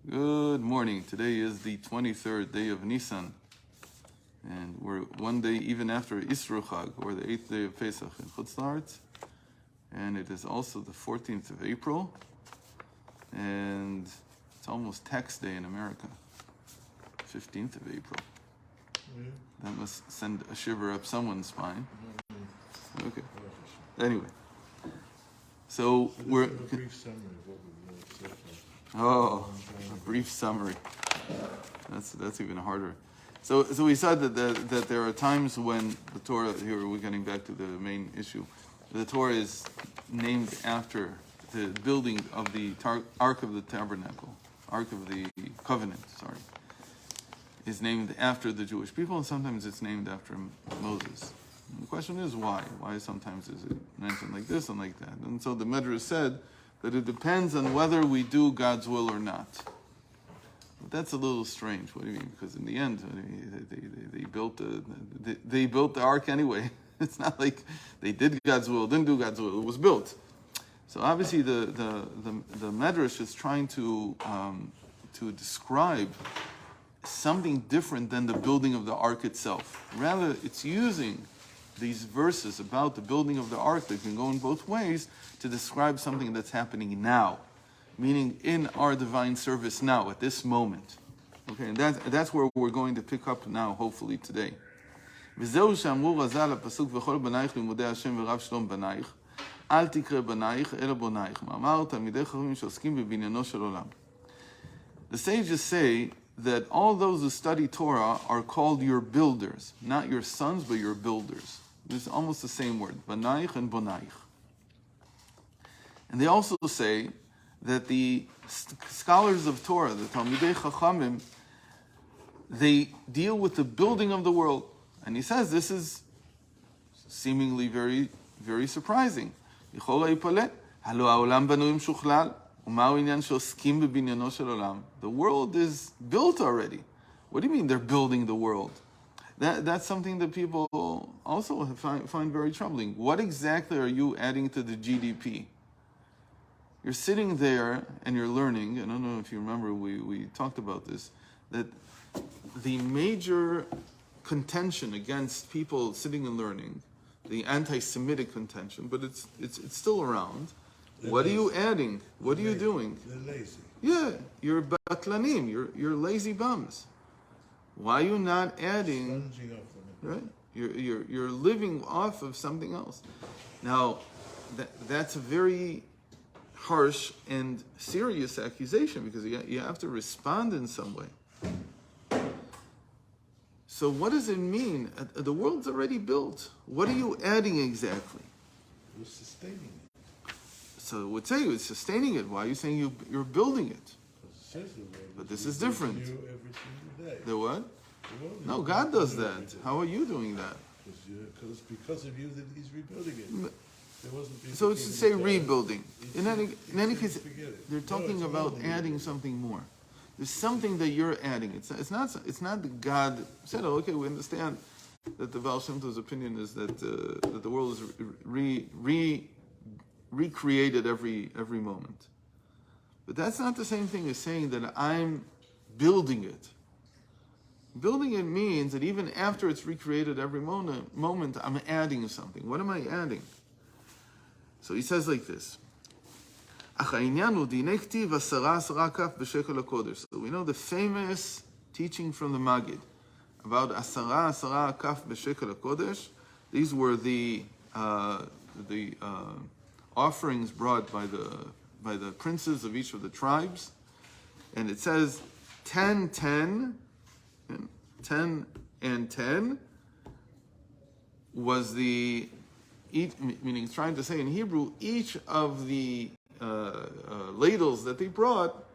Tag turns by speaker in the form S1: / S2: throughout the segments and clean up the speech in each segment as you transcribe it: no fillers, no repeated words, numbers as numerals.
S1: Good morning. Today is the 23rd day of Nisan, and we're one day even after Isru Chag, or the 8th day of Pesach in Chutz La'aretz, and it is also the 14th of April, and it's almost tax day in America, 15th of April. That must send a shiver up someone's spine. Okay. Anyway, so we're...
S2: A brief summary of what we've learned so far.
S1: Oh, a brief summary. That's even harder. So we said that there are times when the Torah, here we're getting back to the main issue, the Torah is named after the building of the Ark of the Tabernacle, Ark of the Covenant, is named after the Jewish people, and sometimes it's named after Moses. And the question is why? Why sometimes is it mentioned like this and like that? And so the Medrash said that it depends on whether we do God's will or not. But that's a little strange. What do you mean? Because in the end, they built the ark anyway. It's not like they did God's will, didn't do God's will. It was built. So obviously, the Medrash is trying to describe something different than the building of the ark itself. Rather, it's using these verses about the building of the ark that can go in both ways to describe something that's happening now, meaning in our divine service now, at this moment. Okay, and that's where we're going to pick up now, hopefully today. The sages say that all those who study Torah are called your builders, not your sons, but your builders. It's almost the same word, banaich and bonaich. And they also say that the scholars of Torah, the Talmidei Chachamim, they deal with the building of the world. And he says this is seemingly very, very surprising. The world is built already. What do you mean they're building the world? That's something that people also find very troubling. What exactly are you adding to the GDP? You're sitting there and you're learning. I don't know if you remember, we talked about this, that the major contention against people sitting and learning, the anti-Semitic contention, but it's still around. What are you adding? What are you doing?
S2: They're lazy.
S1: Yeah, you're batlanim, you're lazy bums. Why are you not adding?
S2: Sponging off them.
S1: Right, you're living off of something else. Now, that's a very harsh and serious accusation because you have to respond in some way. So what does it mean? The world's already built. What are you adding exactly?
S2: You're sustaining it.
S1: So it would say it's sustaining it. Why are you saying you're building it? But this is different.
S2: Every single day.
S1: The what? No, God does that. How are you doing that?
S2: Because of you that He's rebuilding it.
S1: So it's to say rebuilding. In any case, they're talking about adding something more. There's something that you're adding. It's not that God said, "Oh, okay, we understand that the Baal Shem Tov's opinion is that the world is recreated every moment." But that's not the same thing as saying that I'm building it. Building it means that even after it's recreated every moment, I'm adding something. What am I adding? So he says like this. So we know the famous teaching from the Maggid about Asara Kaf B'Shekel HaKodesh. These were the offerings brought by the princes of each of the tribes. And it says 10 and 10 was the, meaning it's trying to say in Hebrew, each of the ladles that they brought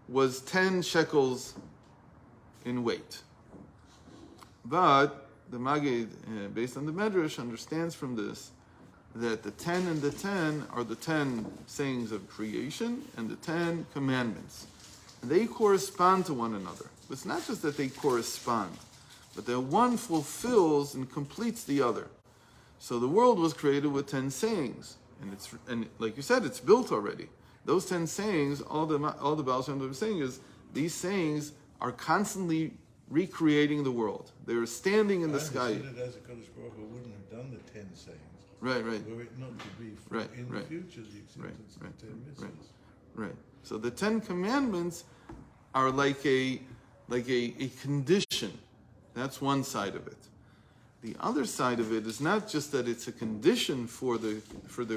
S1: was 10 shekels in weight. But the Maggid, based on the Medrash, understands from this that the 10 and the 10 are the 10 sayings of creation and the 10 commandments. And they correspond to one another. It's not just that they correspond, but that one fulfills and completes the other. So the world was created with 10 sayings, and like you said, it's built already. Those 10 sayings, all the Baal Shem Tov is saying is these sayings are constantly recreating the world. They're standing in the sky.
S2: I understood it as a Kodesh Baruch Hu wouldn't have done the 10 sayings.
S1: Right.
S2: Were it not to be for in the future the acceptance of the 10 mitzvahs.
S1: Right. So the 10 commandments are like a condition. That's one side of it. The other side of it is not just that it's a condition for the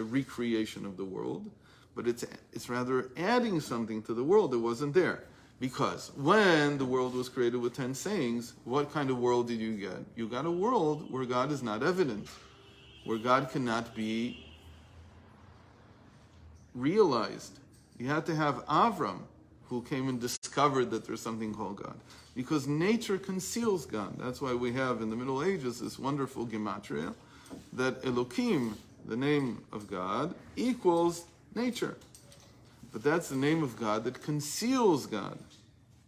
S1: recreation of the world, but it's rather adding something to the world that wasn't there. Because when the world was created with 10 sayings, what kind of world did you get? You got a world where God is not evident, where God cannot be realized. You had to have Avram, who came and discovered that there's something called God. Because nature conceals God. That's why we have in the Middle Ages this wonderful gematria, that Elohim, the name of God, equals nature. But that's the name of God that conceals God.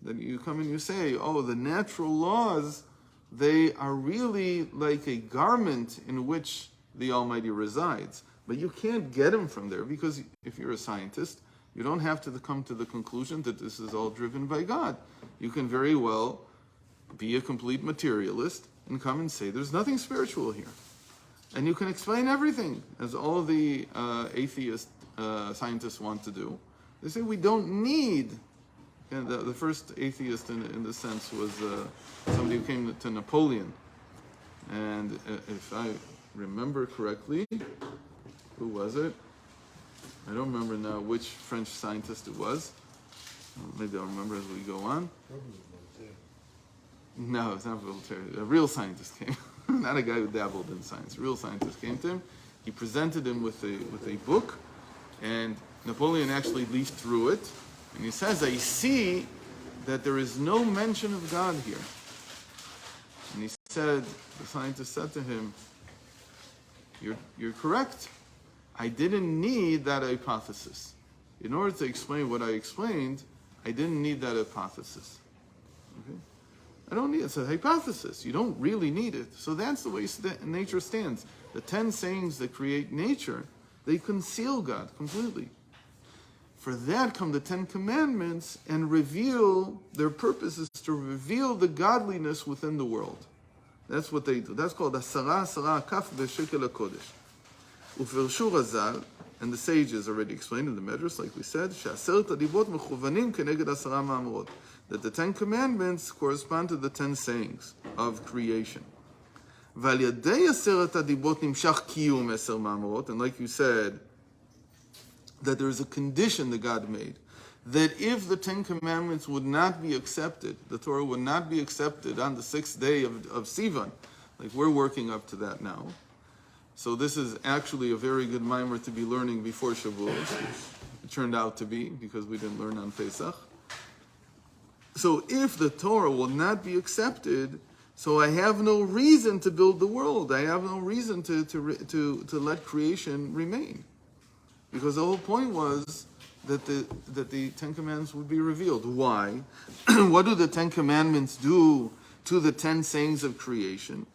S1: That you come and you say, oh, the natural laws, they are really like a garment in which the Almighty resides. But you can't get him from there, because if you're a scientist, you don't have to come to the conclusion that this is all driven by God. You can very well be a complete materialist and come and say there's nothing spiritual here. And you can explain everything, as all the atheist scientists want to do. They say we don't need, and the first atheist in this sense was somebody who came to Napoleon. And if I remember correctly, who was it? I don't remember now which French scientist it was. Maybe I'll remember as we go on.
S2: Probably Voltaire.
S1: No, it's not Voltaire. A real scientist came. Not a guy who dabbled in science. A real scientist came to him. He presented him with a book, and Napoleon actually leafed through it. And he says, I see that there is no mention of God here. And he said, the scientist said to him, you're correct. I didn't need that hypothesis. In order to explain what I explained, I didn't need that hypothesis. Okay? I don't need it. It's a hypothesis. You don't really need it. So that's the way nature stands. The 10 sayings that create nature, they conceal God completely. For that come the 10 commandments and reveal, their purpose is to reveal the godliness within the world. That's what they do. That's called Asara Kaf B'Shekel HaKodesh. Ufirshu Razal, and the sages already explained in the Medrash, like we said, that the 10 commandments correspond to the 10 sayings of creation. And like you said, that there is a condition that God made, that if the 10 commandments would not be accepted, the Torah would not be accepted on the 6th day of Sivan, like we're working up to that now. So this is actually a very good mimer to be learning before Shavuos. It turned out to be, because we didn't learn on Pesach. So if the Torah will not be accepted, so I have no reason to build the world. I have no reason to let creation remain. Because the whole point was that the 10 Commandments would be revealed. Why? What do the 10 Commandments do to the 10 sayings of creation?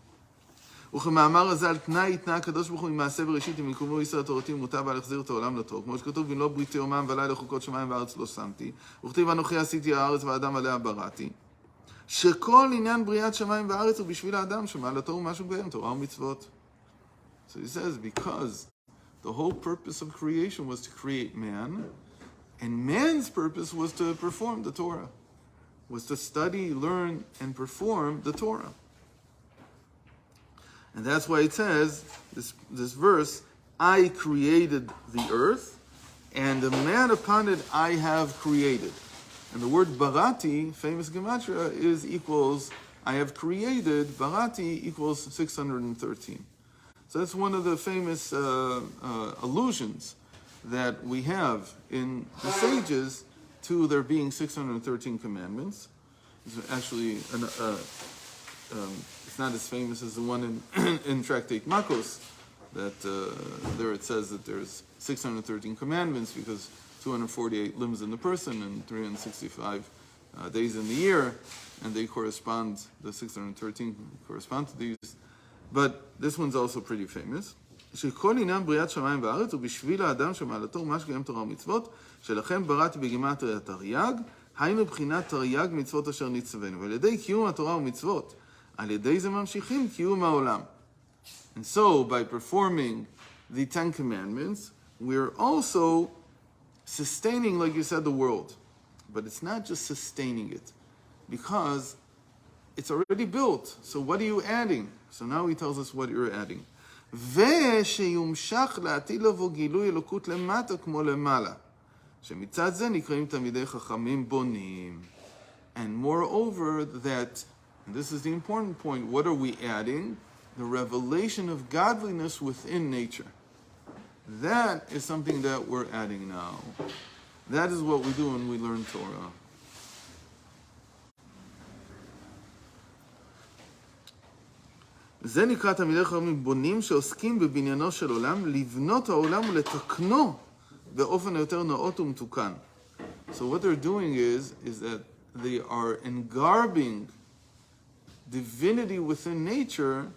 S1: וכמאמר הזה על תנאי התנה הקדוש ברוך הוא ממעשה בראשית אם יקומו ישראל תורתי מוטב על החזיר את העולם לתור כמו שכתוב אם לא בריתי יומם ולילה חוקות שמיים וארץ לא שמתי וכתיב אנוכי עשיתי הארץ והאדם עליה בראתי שכל עניין בריאת שמיים וארץ הוא בשביל האדם שמעלתו הוא משהו בהם תורה ומצוות. So he says because the whole purpose of creation was to create man, and man's purpose was to perform the Torah, was to study, learn, and perform the Torah. And that's why it says, this verse, I created the earth, and the man upon it I have created. And the word barati, famous gematria, equals, I have created, barati equals 613. So that's one of the famous allusions that we have in the sages to there being 613 commandments. It's actually it's not as famous as the one in Tractate Makos, that there it says that there's 613 commandments because 248 limbs in the person and 365 days in the year, and they correspond, the 613 correspond to these. But this one's also pretty famous. שכל עניין בריאת שמיים וארץ הוא בשביל האדם שמעלתו ומה שקיים תורה ומצוות שלכן בראתי בגימטריית תרי"ג היינו בחינת תרי"ג מצוות אשר נצווינו. ועל ידי קיום התורה ומצוות, על ידי זה ממשיכים קיום העולם. And so, by performing the Ten Commandments, we're also sustaining, like you said, the world. But it's not just sustaining it, because it's already built. So what are you adding? So now he tells us what you're adding. ושיומשך לעתיד לבוא גילוי אלוקות למטה כמו למעלה. שמצד זה נקראים תלמידי חכמים בונים. And moreover that, and this is the important point, what are we adding? The revelation of godliness within nature. That is something that we're adding now. That is what we do when we learn Torah. זה נקרא תלמידי חכמים בונים שעוסקים בבניינו של עולם, לבנות העולם ולתקנו באופן היותר נאות ומתוקן. So what they're doing is that they are engarbing divinity within nature.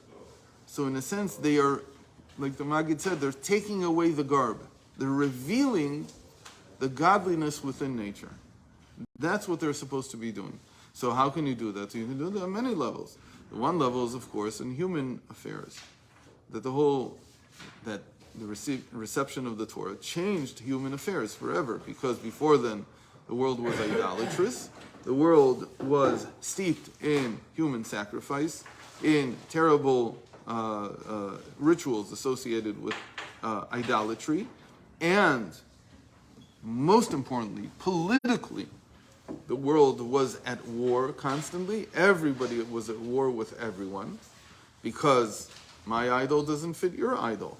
S1: So in a sense, they are, like the Maggid said, they're taking away the garb. They're revealing the godliness within nature. That's what they're supposed to be doing. So how can you do that? So you can do that on many levels. The one level is, of course, in human affairs. That the reception of the Torah changed human affairs forever. Because before then, the world was idolatrous. The world was steeped in human sacrifice, in terrible rituals associated with idolatry, and most importantly, politically, the world was at war constantly. Everybody was at war with everyone because my idol doesn't fit your idol.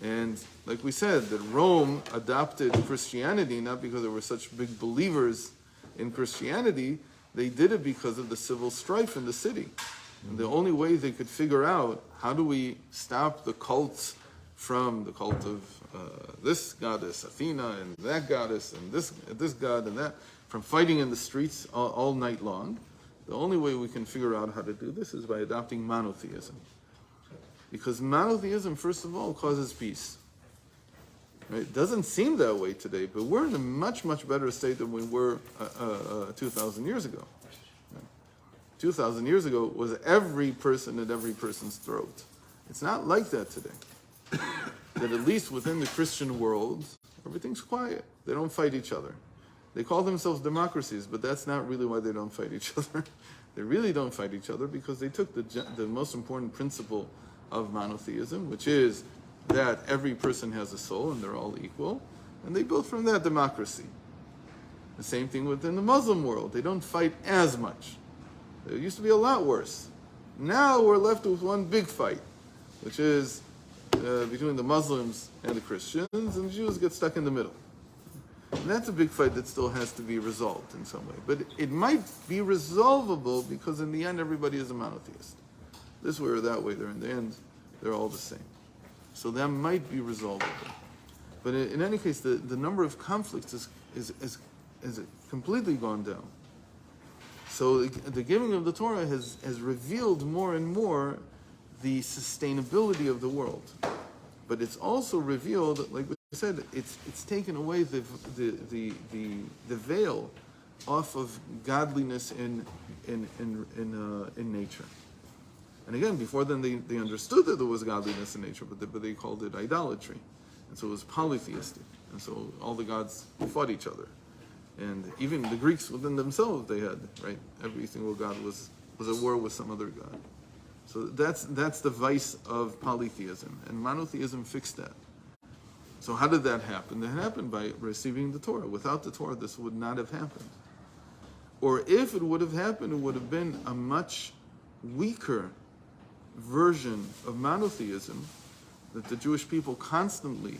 S1: And like we said, that Rome adopted Christianity not because they were such big believers in Christianity. They did it because of the civil strife in the city. And the only way they could figure out how do we stop the cults from the cult of this goddess Athena and that goddess and this god and that, from fighting in the streets all night long, the only way we can figure out how to do this is by adopting monotheism. Because monotheism, first of all, causes peace. Right? It doesn't seem that way today, but we're in a much, much better state than we were 2,000 years ago. 2,000 years ago was every person at every person's throat. It's not like that today. That at least within the Christian world, everything's quiet. They don't fight each other. They call themselves democracies, but that's not really why they don't fight each other. They really don't fight each other because they took the most important principle of monotheism, which is that every person has a soul and they're all equal, and they built from that democracy. The same thing within the Muslim world. They don't fight as much. It used to be a lot worse. Now we're left with one big fight, which is between the Muslims and the Christians, and the Jews get stuck in the middle. And that's a big fight that still has to be resolved in some way. But it might be resolvable because in the end everybody is a monotheist. This way or that way, in the end, they're all the same. So that might be resolvable. But in any case, the number of conflicts is completely gone down. So the giving of the Torah has revealed more and more the sustainability of the world. But it's also revealed, like we said, it's taken away the veil off of godliness in nature. And again, before then they understood that there was godliness in nature, but they called it idolatry. And so it was polytheistic. And so all the gods fought each other. And even the Greeks within themselves, they had, right? Every single god was at war with some other god. So that's the vice of polytheism. And monotheism fixed that. So how did that happen? That happened by receiving the Torah. Without the Torah, this would not have happened. Or if it would have happened, it would have been a much weaker version of monotheism that the Jewish people constantly,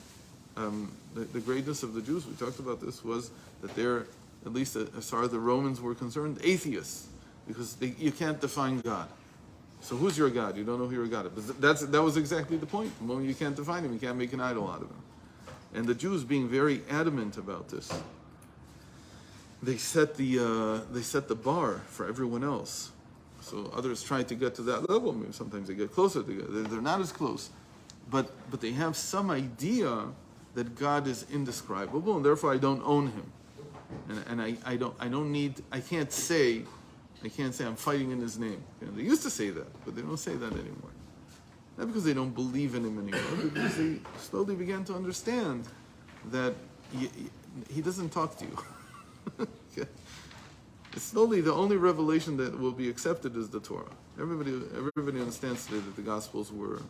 S1: the greatness of the Jews, we talked about this, was that they're, at least as far as the Romans were concerned, atheists, because you can't define God. So who's your God? You don't know who your God is. But that was exactly the point. The moment you can't define him, you can't make an idol out of him. And the Jews, being very adamant about this, they set the bar for everyone else. So others try to get to that level. Maybe sometimes they get closer. They're not as close, but they have some idea that God is indescribable, and therefore I don't own him. And I can't say I'm fighting in his name. They used to say that, but they don't say that anymore. Not because they don't believe in him anymore, but because they slowly began to understand that he doesn't talk to you. Okay? Slowly, the only revelation that will be accepted is the Torah. Everybody understands today that the Gospels were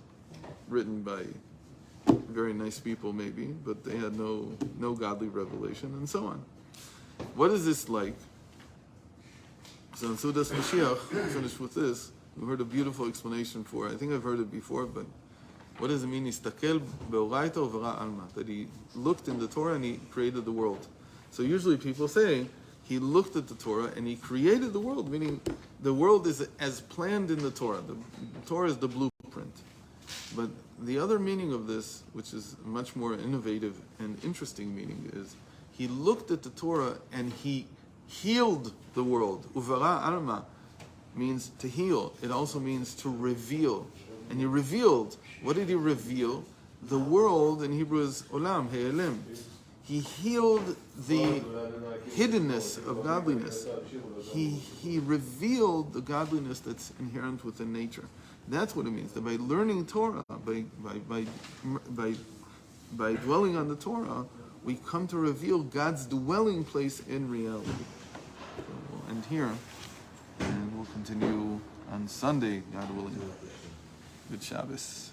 S1: written by very nice people, maybe, but they had no godly revelation, and so on. What is this like? So in Sudas Mashiach, finish with this. We heard a beautiful explanation for it. I think I've heard it before, but what does it mean? Istakel be'oraita uvera alma. That he looked in the Torah and he created the world. So usually people say he looked at the Torah and he created the world, meaning the world is as planned in the Torah. The Torah is the blueprint. But the other meaning of this, which is a much more innovative and interesting meaning, is he looked at the Torah and he healed the world. Uvara alma means to heal. It also means to reveal. And he revealed. What did he reveal? The world in Hebrew is olam, he'elim. He healed the hiddenness of godliness. He revealed the godliness that's inherent within nature. That's what it means. That by learning Torah, by dwelling on the Torah, we come to reveal God's dwelling place in reality. So we'll end here, and we'll continue on Sunday, God willing. Good Shabbos.